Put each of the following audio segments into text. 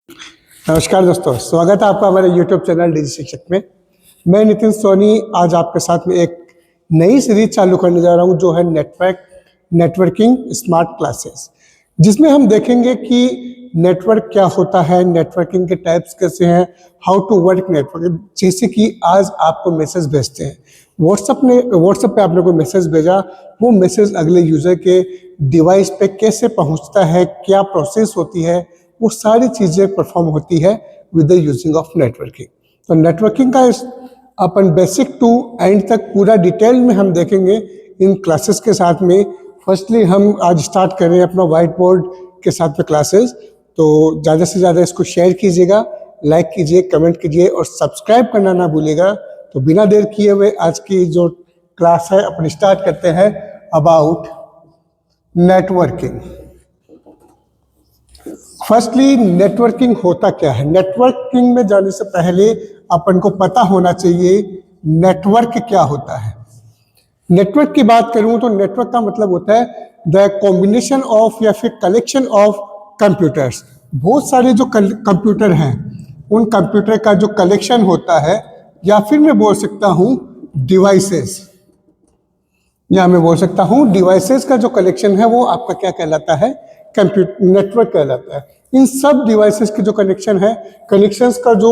नमस्कार दोस्तों, स्वागत है आपका हमारे YouTube चैनल डिजी शिक्षक में। मैं नितिन सोनी आज आपके साथ में एक नई सीरीज चालू करने जा रहा हूं जो है नेटवर्किंग स्मार्ट क्लासेस, जिसमें हम देखेंगे कि नेटवर्क क्या होता है, नेटवर्किंग के टाइप्स कैसे हैं, हाउ टू वर्क नेटवर्क। जैसे कि आज आपको मैसेज भेजते हैं व्हाट्सएप पे आपने कोई मैसेज भेजा, वो मैसेज अगले यूजर के डिवाइस पे कैसे पहुंचता है, क्या प्रोसेस होती है, वो सारी चीज़ें परफॉर्म होती है with the using of networking. तो नेटवर्किंग का अपन बेसिक टू एंड तक पूरा डिटेल में हम देखेंगे इन क्लासेस के साथ में। फर्स्टली हम आज स्टार्ट कर रहे हैं अपना व्हाइट बोर्ड के साथ में क्लासेस, तो ज़्यादा से ज़्यादा इसको शेयर कीजिएगा, लाइक कीजिए, कमेंट कीजिए और सब्सक्राइब करना ना भूलिएगा। तो बिना देर किए हुए आज की जो क्लास है अपन स्टार्ट करते हैं अबाउट नेटवर्किंग। फर्स्टली नेटवर्किंग होता क्या है। नेटवर्किंग में जाने से पहले अपन को पता होना चाहिए नेटवर्क क्या होता है। नेटवर्क की बात करूं तो नेटवर्क का मतलब होता है द कॉम्बिनेशन ऑफ या फिर कलेक्शन ऑफ कंप्यूटर्स। बहुत सारे जो कंप्यूटर हैं उन कंप्यूटर का जो कलेक्शन होता है, या फिर मैं बोल सकता हूं डिवाइसेस, या मैं बोल सकता हूं डिवाइसेस का जो कलेक्शन है वो आपका क्या कहलाता है, कंप्यूटर नेटवर्क कहलाता है। इन सब डिवाइसेस के जो कनेक्शन है, कनेक्शंस का जो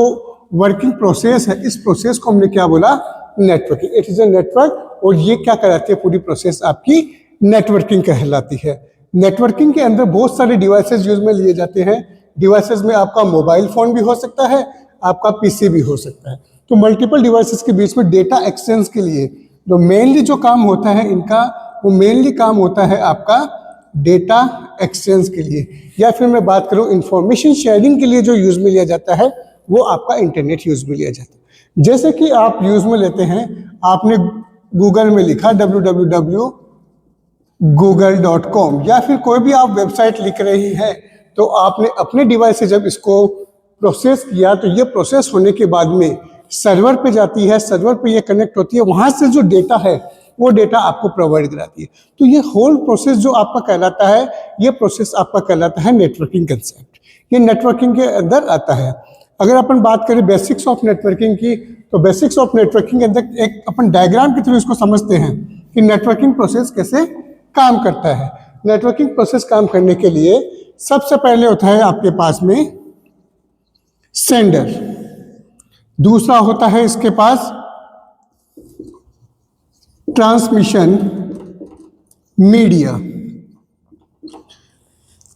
वर्किंग प्रोसेस है, इस प्रोसेस को हमने क्या बोला, networking. It is a network, और ये क्या कहलाती है, पूरी प्रोसेस आपकी नेटवर्किंग कहलाती है। नेटवर्किंग के अंदर बहुत सारे डिवाइसेस यूज में लिए जाते हैं। डिवाइसेस में आपका मोबाइल फोन भी हो सकता है, आपका पीसी भी हो सकता है। तो मल्टीपल डिवाइसेस के बीच में डेटा एक्सचेंज के लिए जो मेनली जो काम होता है इनका, वो मेनली काम होता है आपका डेटा एक्सचेंज के लिए, या फिर मैं बात करूं इंफॉर्मेशन शेयरिंग के लिए जो यूज में लिया जाता है वो आपका इंटरनेट यूज में लिया जाता है। जैसे कि आप यूज में लेते हैं, आपने गूगल में लिखा www.google.com, या फिर कोई भी आप वेबसाइट लिख रही हैं, तो आपने अपने डिवाइस से जब इसको प्रोसेस किया तो ये प्रोसेस होने के बाद में सर्वर पे जाती है, सर्वर पे ये कनेक्ट होती है, वहां से जो डेटा है वो डेटा आपको प्रोवाइड कराती है। तो ये होल प्रोसेस जो आपका कहलाता है, ये प्रोसेस आपका कहलाता है नेटवर्किंग कंसेप्ट। ये नेटवर्किंग के अंदर आता है। अगर अपन बात करें बेसिक्स ऑफ नेटवर्किंग की, तो बेसिक्स ऑफ नेटवर्किंग के अंदर एक अपन डायग्राम के थ्रू इसको समझते हैं कि नेटवर्किंग प्रोसेस कैसे काम करता है। नेटवर्किंग प्रोसेस काम करने के लिए सबसे पहले होता है आपके पास में सेंडर, दूसरा होता है इसके पास ट्रांसमिशन मीडिया,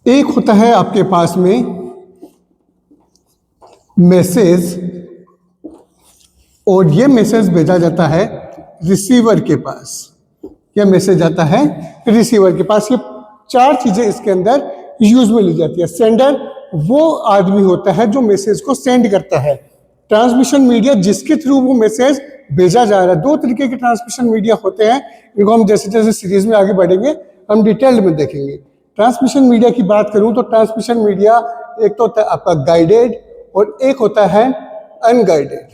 एक होता है आपके पास में मैसेज, और ये मैसेज भेजा जाता है रिसीवर के पास, या मैसेज आता है रिसीवर के पास। ये चार चीजें इसके अंदर यूज में ली जाती है। सेंडर वो आदमी होता है जो मैसेज को सेंड करता है। ट्रांसमिशन मीडिया जिसके थ्रू वो मैसेज भेजा जा रहा है। दो तरीके के ट्रांसमिशन मीडिया होते हैं, इनको हम जैसे जैसे सीरीज में आगे बढ़ेंगे हम डिटेल में देखेंगे। ट्रांसमिशन मीडिया की बात करूं तो ट्रांसमिशन मीडिया एक तो होता है आपका गाइडेड और एक होता है अनगाइडेड।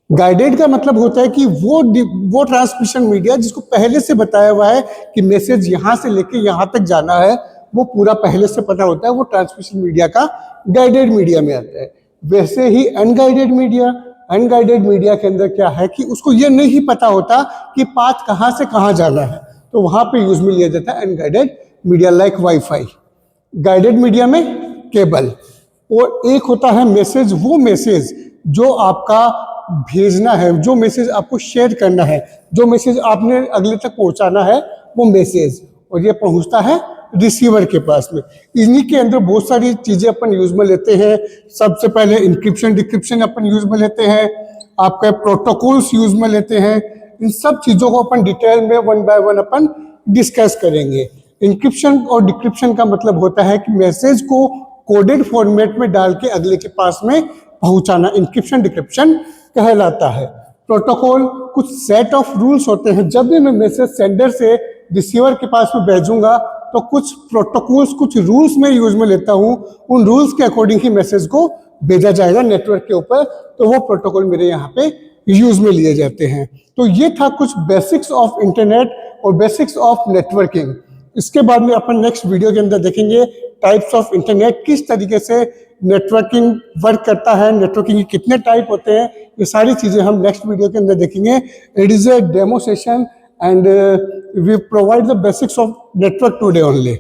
गाइडेड का मतलब होता है कि वो ट्रांसमिशन मीडिया जिसको पहले से बताया हुआ है कि मैसेज यहां से लेके यहां तक जाना है, वो पूरा पहले से पता होता है, वो ट्रांसमिशन मीडिया का गाइडेड मीडिया में आता है। वैसे ही अनगाइडेड मीडिया के अंदर क्या है कि उसको ये नहीं पता होता कि पाथ कहां से कहां जाना है, तो वहां पे यूज में लिया जाता है unguided media, like wifi. Guided media में केबल। और एक होता है मैसेज, वो मैसेज जो आपका भेजना है, जो मैसेज आपको शेयर करना है, जो मैसेज आपने अगले तक पहुंचाना है, वो मैसेज, और ये पहुंचता है रिसीवर के पास में। इन्हीं के अंदर बहुत सारी चीजें अपन यूज में लेते हैं। सबसे पहले इंक्रिप्शन डिक्रिप्शन अपन यूज में लेते हैं, आपका प्रोटोकॉल्स यूज में लेते हैं। इन सब चीजों को अपन डिटेल में one by one upon discuss करेंगे। इंक्रिप्शन और डिक्रिप्शन का मतलब होता है कि मैसेज को कोडेड फॉर्मेट में डाल के अगले के पास में पहुंचाना, इंक्रिप्शन डिक्रिप्शन कहलाता है। प्रोटोकॉल कुछ सेट ऑफ रूल्स होते हैं। जब भी मैं मैसेज सेंडर से रिसीवर के पास में भेजूंगा तो कुछ प्रोटोकॉल्स, कुछ रूल्स में यूज में लेता हूं, उन रूल्स के अकॉर्डिंग ही मैसेज को भेजा जाएगा नेटवर्क के ऊपर, तो वो प्रोटोकॉल मेरे यहाँ पे यूज में लिए जाते हैं। तो ये था कुछ बेसिक्स ऑफ इंटरनेट और बेसिक्स ऑफ नेटवर्किंग। इसके बाद में अपन नेक्स्ट वीडियो के अंदर देखेंगे टाइप्स ऑफ इंटरनेट, किस तरीके से नेटवर्किंग वर्क करता है, नेटवर्किंग के कितने टाइप होते हैं, ये सारी चीज़ें हम नेक्स्ट वीडियो के अंदर देखेंगे। It is a demo session and we provide the basics of network today only.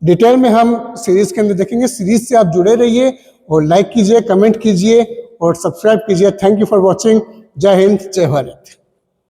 Detail में हम सीरीज के अंदर देखेंगे। सीरीज से आप जुड़े रहिए और लाइक कीजिए, कमेंट कीजिए और सब्सक्राइब कीजिए। Thank you for watching. जय हिंद, जय भारत।